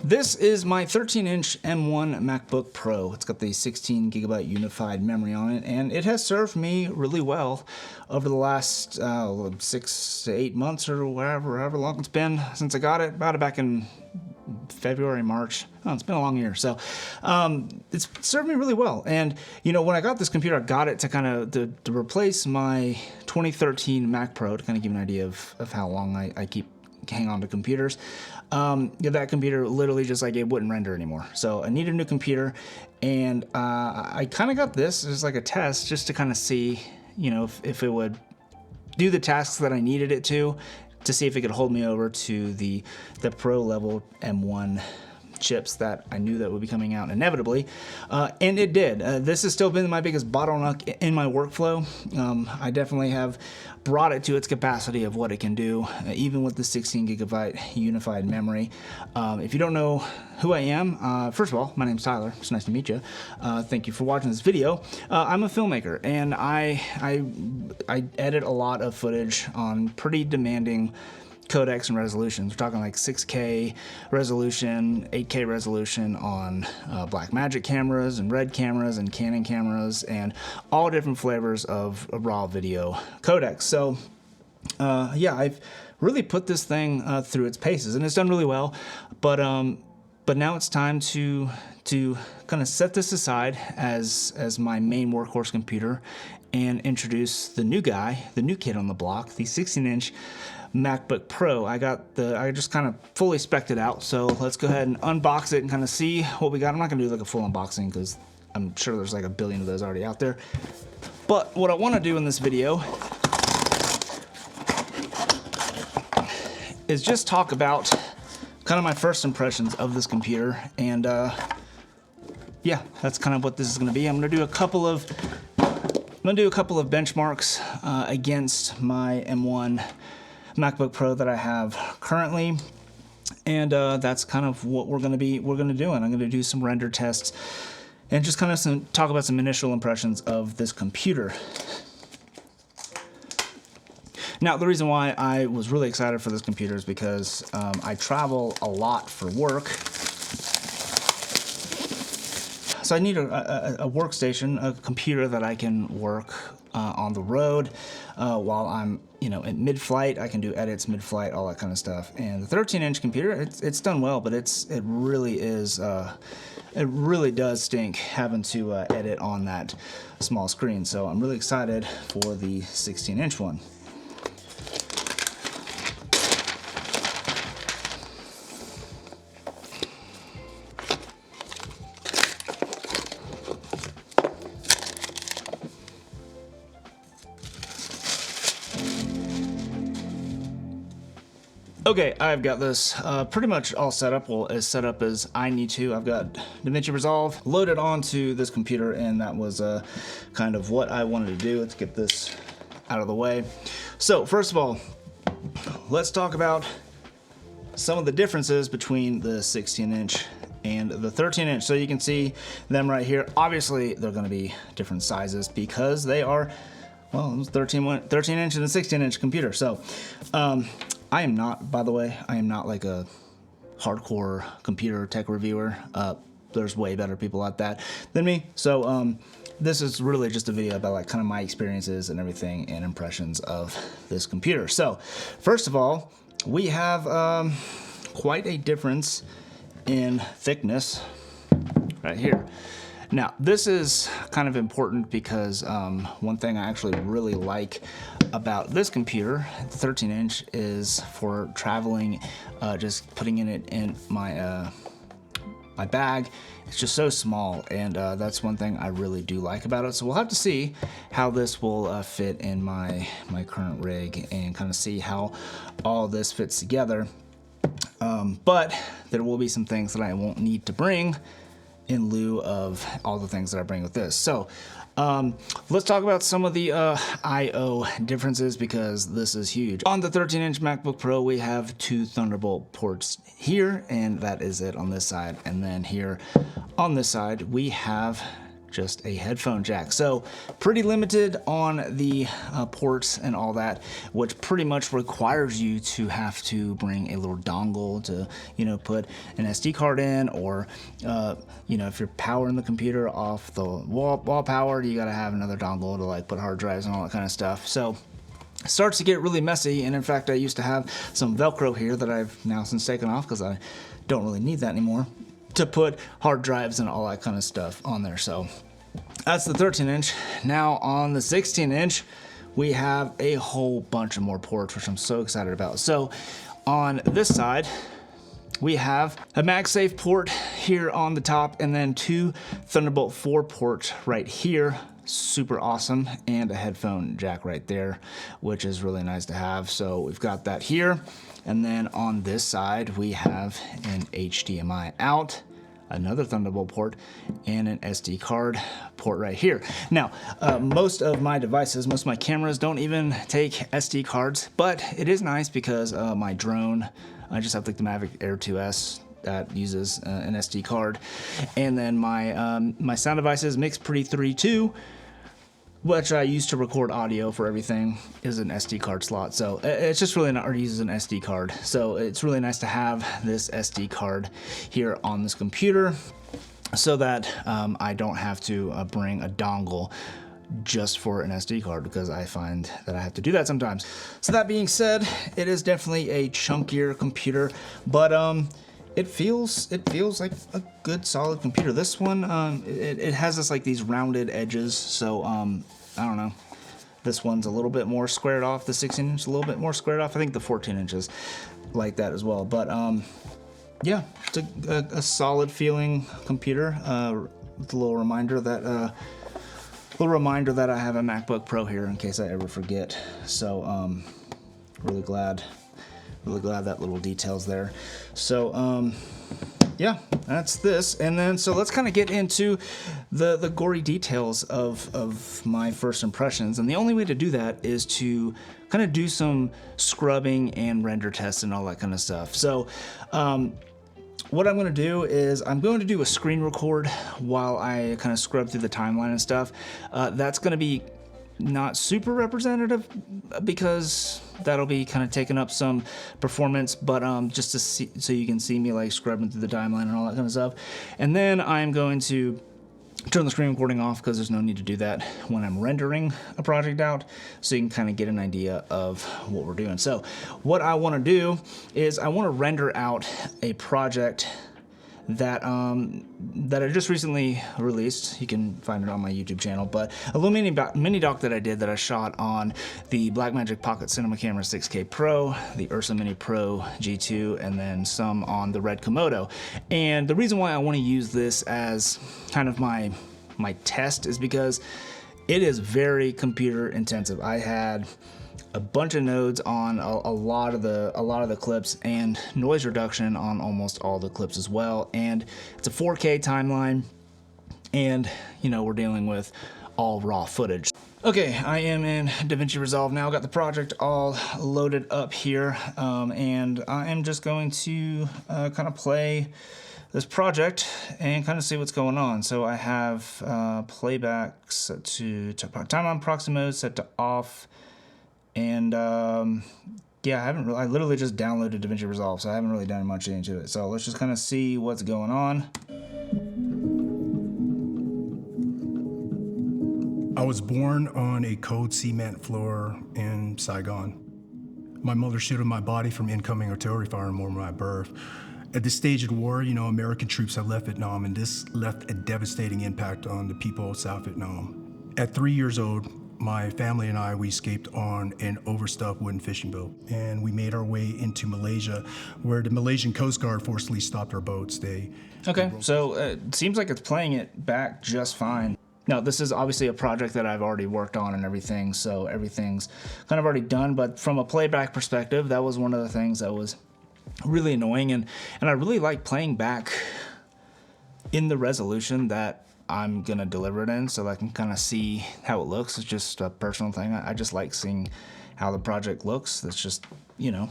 This is my 13-inch M1 MacBook Pro. It's got the 16 gigabyte unified memory on it, and it has served me really well over the last 6 to 8 months or however long it's been since I got it. Bought it back in February, March. Oh, it's been a long year. So it's served me really well. And you know, when I got this computer, I got it to kind of to replace my 2013 Mac Pro, to kind of give you an idea of how long I keep hang on to computers. That computer literally just like it wouldn't render anymore. So I needed a new computer, and I kind of got this as like a test just to kind of see, you know, if it would do the tasks that I needed it to see if it could hold me over to the pro level M1 chips that I knew that would be coming out inevitably, and it did. This has still been my biggest bottleneck in my workflow. I definitely have brought it to its capacity of what it can do, even with the 16 gigabyte unified memory. If you don't know who I am, first of all, my name's Tyler. It's nice to meet you. Thank you for watching this video. I'm a filmmaker, and I edit a lot of footage on pretty demanding codecs and resolutions. We're talking like 6K resolution, 8K resolution on Blackmagic cameras and Red cameras and Canon cameras, and all different flavors of RAW video codecs. So yeah, I've really put this thing through its paces, and it's done really well. But now it's time to kind of set this aside as my main workhorse computer and introduce the new guy, the new kid on the block, the 16-inch MacBook Pro. I just kind of fully spec'd it out, so let's go ahead and unbox it and kind of see what we got. I'm not gonna do like a full unboxing because I'm sure there's like a billion of those already out there. But what I want to do in this video is just talk about kind of my first impressions of this computer, and yeah, that's kind of what this is gonna be. I'm gonna do a couple of benchmarks against my M1 MacBook Pro that I have currently, and that's kind of what we're gonna do. And I'm gonna do some render tests and just kind of talk about some initial impressions of this computer. Now, the reason why I was really excited for this computer is because I travel a lot for work. So I need a workstation, a computer that I can work on the road while I'm, you know, in mid-flight. I can do edits mid-flight, all that kind of stuff. And the 13-inch computer, it's done well, but it really does stink having to edit on that small screen. So I'm really excited for the 16-inch one. Okay, I've got this pretty much all set up, well, as set up as I need to. I've got Davinci Resolve loaded onto this computer, and that was kind of what I wanted to do. Let's get this out of the way. So, first of all, let's talk about some of the differences between the 16-inch and the 13-inch. So you can see them right here. Obviously, they're going to be different sizes because they are, well, 13-inch and a 16-inch computer. So, I am not, by the way, I am not like a hardcore computer tech reviewer. There's way better people at that than me. So this is really just a video about like kind of my experiences and everything and impressions of this computer. So first of all, we have quite a difference in thickness right here. Now, this is kind of important because one thing I actually really like about this computer, the 13-inch, is for traveling, just putting it in my my bag. It's just so small, and that's one thing I really do like about it. So we'll have to see how this will fit in my current rig and kind of see how all this fits together. But there will be some things that I won't need to bring in lieu of all the things that I bring with this. So let's talk about some of the I/O differences, because this is huge. On the 13-inch MacBook Pro, we have 2 Thunderbolt ports here, and that is it on this side. And then here on this side, we have just a headphone jack. So pretty limited on the ports and all that, which pretty much requires you to have to bring a little dongle to, you know, put an SD card in, or, you know, if you're powering the computer off the wall power, you gotta have another dongle to like put hard drives and all that kind of stuff. So it starts to get really messy, and in fact, I used to have some Velcro here that I've now since taken off because I don't really need that anymore, to put hard drives and all that kind of stuff on there. So that's the 13-inch. Now on the 16-inch, we have a whole bunch of more ports, which I'm so excited about. So on this side, we have a MagSafe port here on the top, and then 2 Thunderbolt 4 ports right here. Super awesome, and a headphone jack right there, which is really nice to have. So we've got that here. And then on this side, we have an HDMI out, another Thunderbolt port, and an SD card port right here. Now, most of my devices, most of my cameras don't even take SD cards, but it is nice because my drone, I just have like the Mavic Air 2S that uses an SD card. And then my sound devices, Mix-Pretty 3.2, which I use to record audio for everything, is an SD card slot. So it's just really not, or uses an SD card. So it's really nice to have this SD card here on this computer so that I don't have to bring a dongle just for an SD card, because I find that I have to do that sometimes. So that being said, it is definitely a chunkier computer, but it feels like a good solid computer. This one, it has this like these rounded edges, so I don't know. This one's a little bit more squared off. The 16-inch a little bit more squared off. I think the 14 inches like that as well. But yeah, it's a solid feeling computer. With a little reminder that I have a MacBook Pro here in case I ever forget. So really glad that little detail's there. So yeah, that's this. And then so let's kind of get into the gory details of my first impressions. And the only way to do that is to kind of do some scrubbing and render tests and all that kind of stuff. So what I'm going to do is I'm going to do a screen record while I kind of scrub through the timeline and stuff. That's going to be not super representative because that'll be kind of taking up some performance, but just to see, so you can see me like scrubbing through the timeline and all that kind of stuff. And then I'm going to turn the screen recording off because there's no need to do that when I'm rendering a project out, so you can kind of get an idea of what we're doing. So what I want to do is I want to render out a project that I just recently released. You can find it on my YouTube channel, but a little mini doc that I did that I shot on the Blackmagic Pocket Cinema Camera 6K Pro, the Ursa Mini Pro G2, and then some on the Red Komodo. And the reason why I want to use this as kind of my test is because it is very computer intensive. I had a bunch of nodes on a lot of the clips, and noise reduction on almost all the clips as well. And it's a 4K timeline, and you know, we're dealing with all raw footage. Okay, I am in Davinci Resolve now. Got the project all loaded up here, and I am just going to kind of play this project and kind of see what's going on. So I have playback set to time on proxy mode set to off. And yeah, I literally just downloaded Davinci Resolve, so I haven't really done much into it. So let's just kind of see what's going on. I was born on a cold cement floor in Saigon. My mother shielded my body from incoming artillery fire on the moment of my birth. At this stage of the war, you know, American troops had left Vietnam, and this left a devastating impact on the people of South Vietnam. At 3 years old, my family and I, we escaped on an overstuffed wooden fishing boat, and we made our way into Malaysia, where the Malaysian Coast Guard forcibly stopped our boats. Okay, so it seems like it's playing it back just fine. Now, this is obviously a project that I've already worked on and everything, so everything's kind of already done, but from a playback perspective, that was one of the things that was really annoying, and I really like playing back in the resolution that I'm gonna deliver it in, so I can kind of see how it looks. It's just a personal thing. I just like seeing how the project looks. That's just, you know,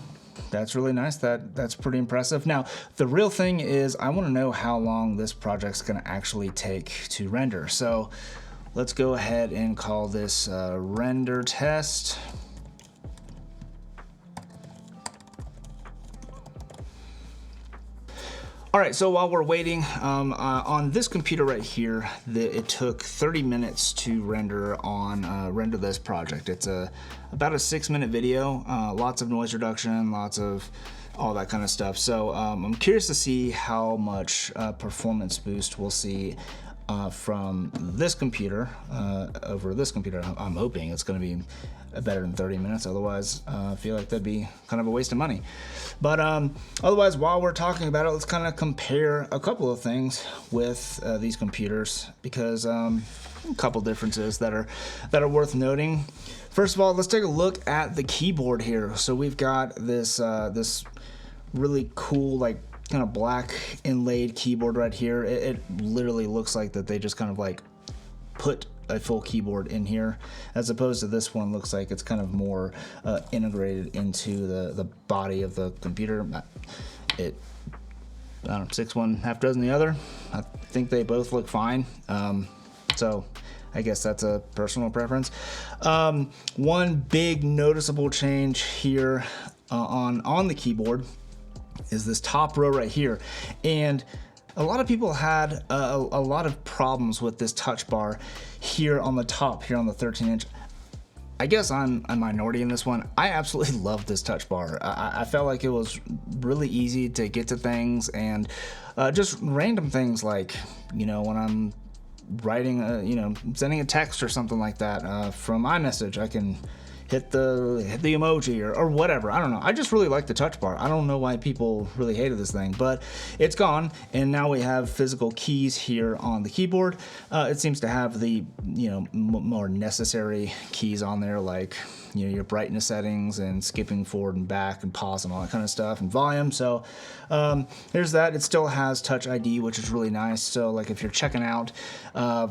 That's really nice. That's pretty impressive. Now, the real thing is I want to know how long this project's going to actually take to render. So let's go ahead and call this render test. All right, so while we're waiting, on this computer right here, it took 30 minutes to render this project. It's about a 6-minute video, lots of noise reduction, lots of all that kind of stuff. So I'm curious to see how much performance boost we'll see from this computer over this computer. I'm hoping it's going to be better than 30 minutes. Otherwise, I feel like that'd be kind of a waste of money. But otherwise, while we're talking about it, let's kind of compare a couple of things with these computers, because a couple differences that are worth noting. First of all, let's take a look at the keyboard here. So we've got this this really cool, like, kind of black inlaid keyboard right here. It literally looks like that they just kind of like put a full keyboard in here, as opposed to this one looks like it's kind of more integrated into the body of the computer. I don't know, 6 one, half dozen the other. I think they both look fine. So I guess that's a personal preference. One big noticeable change here on the keyboard is this top row right here. And a lot of people had a lot of problems with this touch bar here on the top, here on the 13-inch. I guess I'm a minority in this one. I absolutely love this touch bar. I felt like it was really easy to get to things, and just random things like, you know, when I'm writing, you know, sending a text or something like that from iMessage, I can hit the emoji or whatever. I don't know. I just really like the touch bar. I don't know why people really hated this thing, but it's gone, and now we have physical keys here on the keyboard. It seems to have the, you know, more necessary keys on there, like, you know, your brightness settings and skipping forward and back and pause and all that kind of stuff, and volume. So there's that. It still has Touch ID, which is really nice. So like if you're checking out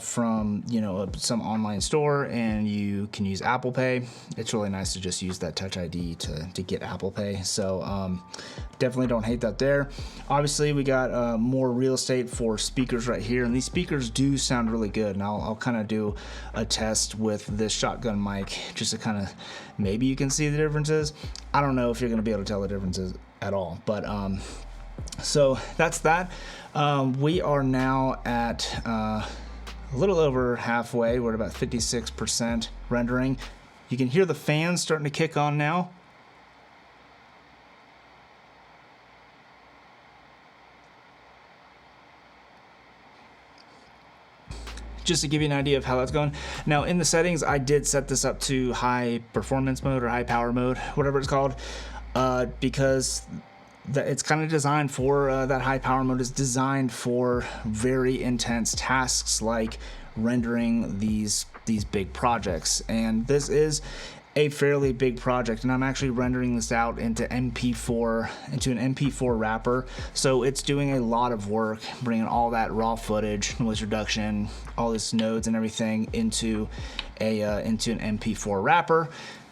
from, you know, some online store and you can use Apple Pay, it's really nice to just use that Touch ID to get Apple Pay. So definitely don't hate that there. Obviously, we got more real estate for speakers right here, and these speakers do sound really good. And I'll kind of do a test with this shotgun mic just to kind of, maybe you can see the differences. I don't know if you're going to be able to tell the differences at all, but so that's that. We are now at a little over halfway. We're at about 56% rendering. You can hear the fans starting to kick on now. Just to give you an idea of how that's going. Now in the settings, I did set this up to high performance mode or high power mode, whatever it's called, because it's kind of designed for that high power mode is designed for very intense tasks like rendering these big projects. And this is a fairly big project, and I'm actually rendering this out into an MP4 wrapper. So it's doing a lot of work bringing all that raw footage, noise reduction, all these nodes and everything into an MP4 wrapper.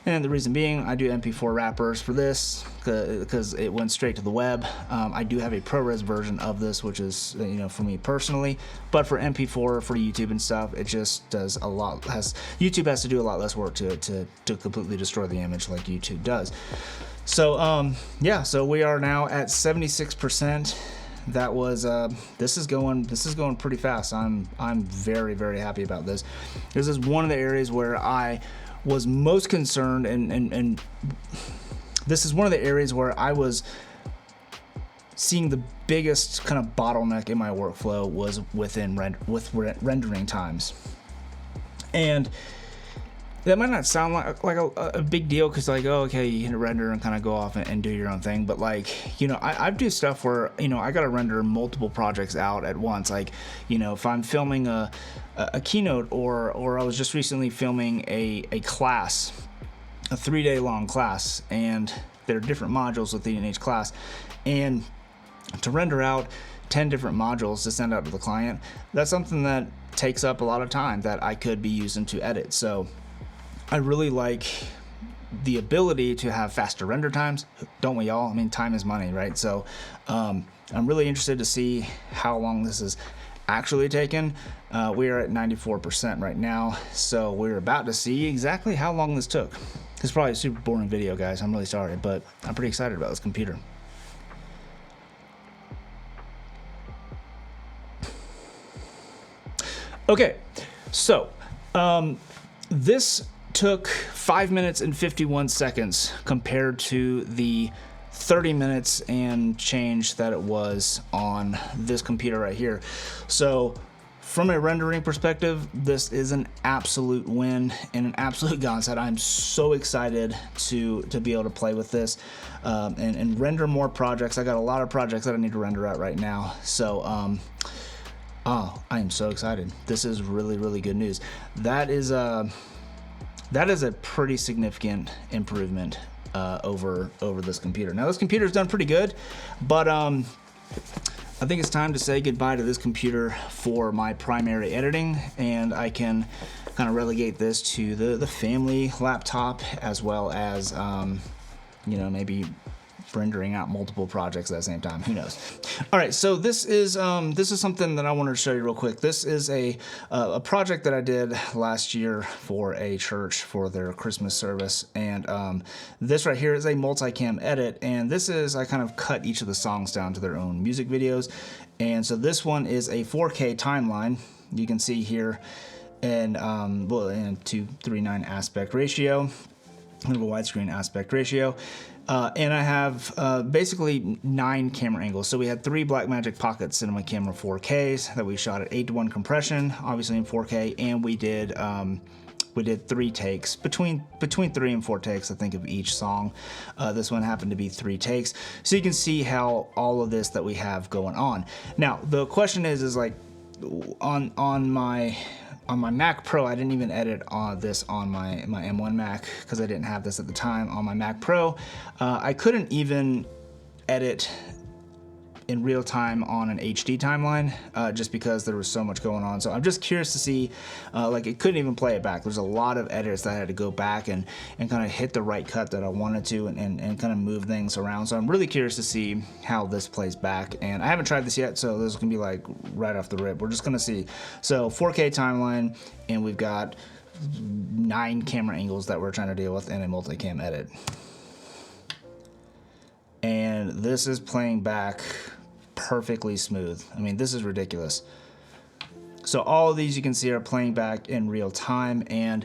And the reason being, I do MP4 wrappers for this because it went straight to the web. I do have a ProRes version of this, which is, you know, for me personally. But for MP4, for YouTube and stuff, it just does a lot. YouTube has to do a lot less work to completely destroy the image like YouTube does. So yeah, so we are now at 76%. That was this is going pretty fast. I'm very, very happy about this. This is one of the areas where I was most concerned, and this is one of the areas where I was seeing the biggest kind of bottleneck in my workflow was within rendering times. And that might not sound like a big deal, because like, oh, okay, you can render and kind of go off and do your own thing. But like, you know, I do stuff where, you know, I got to render multiple projects out at once. Like, you know, if I'm filming a keynote, or I was just recently filming a class, a 3-day long class, and there are different modules within each class. And to render out 10 different modules to send out to the client, that's something that takes up a lot of time that I could be using to edit. So I really like the ability to have faster render times. Don't we all? I mean, time is money, right? So I'm really interested to see how long this is actually taken. We are at 94% right now, so we're about to see exactly how long this took. It's probably a super boring video, guys. I'm really sorry, but I'm pretty excited about this computer. Okay, so this took 5 minutes and 51 seconds compared to the 30 minutes and change that it was on this computer right here. So from a rendering perspective, this is an absolute win and an absolute godsend. I'm so excited to be able to play with this and render more projects. I got a lot of projects that I need to render out right now. So I am so excited. This is really, really good news. That is a pretty significant improvement over this computer. Now this computer's done pretty good, but I think it's time to say goodbye to this computer for my primary editing, and I can kind of relegate this to the family laptop, as well as you know, maybe rendering out multiple projects at the same time. Who knows? All right, so this is something that I wanted to show you real quick. This is a project that I did last year for a church for their Christmas service, and this right here is a multicam edit, and this is, I kind of cut each of the songs down to their own music videos, and so this one is a 4K timeline. You can see here, and well, in 2:3:9 aspect ratio, kind of a widescreen aspect ratio. And I have basically 9 camera angles. So we had 3 Blackmagic Pocket Cinema Camera 4Ks that we shot at 8:1 compression, obviously in 4K, and we did 3 takes, between 3 and 4 takes, I think, of each song. This one happened to be 3 takes. So you can see how all of this that we have going on. Now the question is like on my Mac Pro, I didn't even edit this on my M1 Mac because I didn't have this at the time. On my Mac Pro, I couldn't even edit in real time on an HD timeline just because there was so much going on. So I'm just curious to see, like, it couldn't even play it back. There's a lot of edits that I had to go back and kind of hit the right cut that I wanted to and kind of move things around. So I'm really curious to see how this plays back. And I haven't tried this yet, so this is gonna be like right off the rip. We're just gonna see. So 4K timeline, and we've got 9 camera angles that we're trying to deal with in a multicam edit. And this is playing back perfectly smooth. I mean, this is ridiculous. So all of these you can see are playing back in real time, and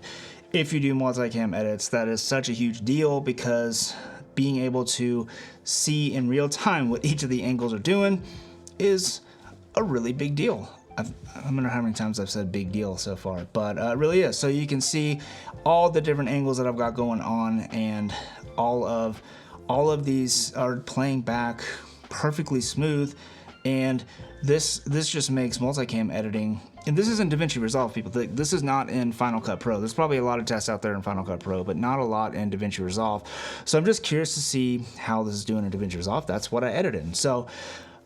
if you do multicam edits, that is such a huge deal because being able to see in real time what each of the angles are doing is a really big deal. I don't know how many times I've said big deal so far, but it really is. So you can see all the different angles that I've got going on, and all of these are playing back perfectly smooth, and this just makes multicam editing, and this is in Davinci Resolve, people. This is not in Final Cut Pro. There's probably a lot of tests out there in Final Cut Pro, but not a lot in Davinci Resolve. So I'm just curious to see how this is doing in Davinci Resolve. That's what I edited in. So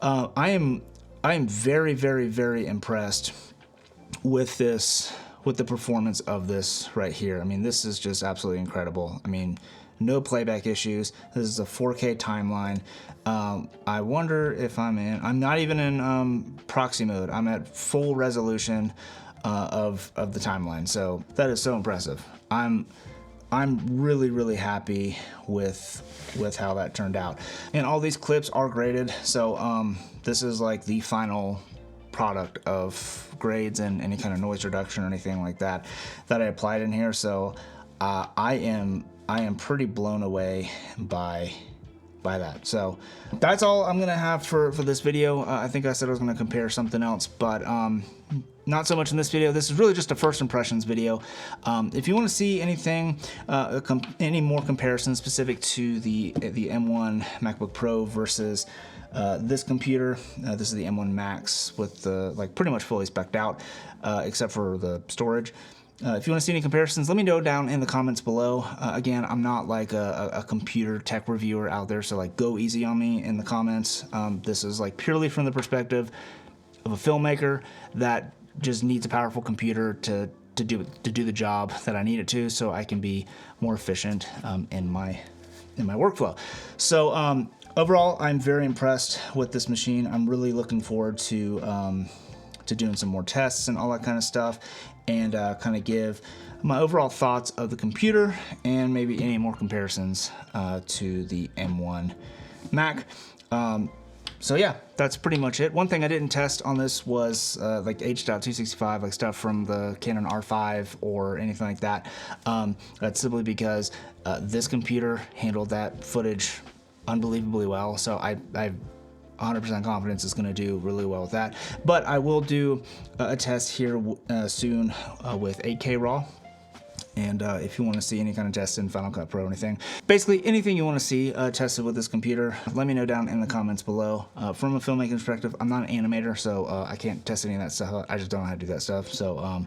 I am very, very, very impressed with this, with the performance of this right here. I mean, this is just absolutely incredible. I mean, no playback issues. This is a 4K timeline. I wonder if I'm not even in proxy mode. I'm at full resolution of the timeline. So that is so impressive. I'm really, really happy with how that turned out. And all these clips are graded. So this is like the final product of grades and any kind of noise reduction or anything like that I applied in here. So I am pretty blown away by that. So that's all I'm gonna have for this video. I think I said I was gonna compare something else, but not so much in this video. This is really just a first impressions video. If you want to see anything, any more comparisons specific to the M1 MacBook Pro versus this computer, this is the M1 Max with the pretty much fully spec'd out, except for the storage. If you want to see any comparisons, let me know down in the comments below. Again, I'm not like a computer tech reviewer out there, so go easy on me in the comments. This is purely from the perspective of a filmmaker that just needs a powerful computer to to do the job that I need it to, so I can be more efficient in my workflow. So overall, I'm very impressed with this machine. I'm really looking forward to doing some more tests and all that kind of stuff, and kind of give my overall thoughts of the computer and maybe any more comparisons to the M1 Mac. So yeah, that's pretty much it. One thing I didn't test on this was like H.265, like stuff from the Canon R5 or anything like that. That's simply because this computer handled that footage unbelievably well. So I 100% confidence it's going to do really well with that. But I will do a test here soon with 8K RAW. And if you want to see any kind of test in Final Cut Pro or anything, basically anything you want to see tested with this computer, let me know down in the comments below. From a filmmaking perspective, I'm not an animator, so I can't test any of that stuff. I just don't know how to do that stuff. So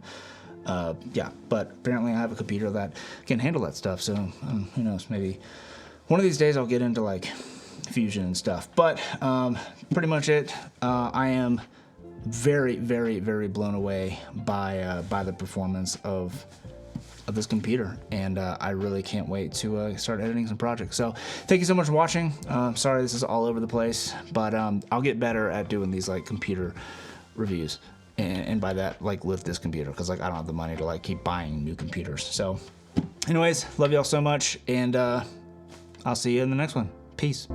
yeah, but apparently I have a computer that can handle that stuff. So who knows, maybe one of these days I'll get into like Fusion and stuff. But pretty much it. I am very, very, very blown away by the performance of this computer, and I really can't wait to start editing some projects. So thank you so much for watching. Sorry this is all over the place, but I'll get better at doing these like computer reviews, and by that, like with this computer, because like I don't have the money to like keep buying new computers. So anyways, love y'all so much, and I'll see you in the next one. Peace.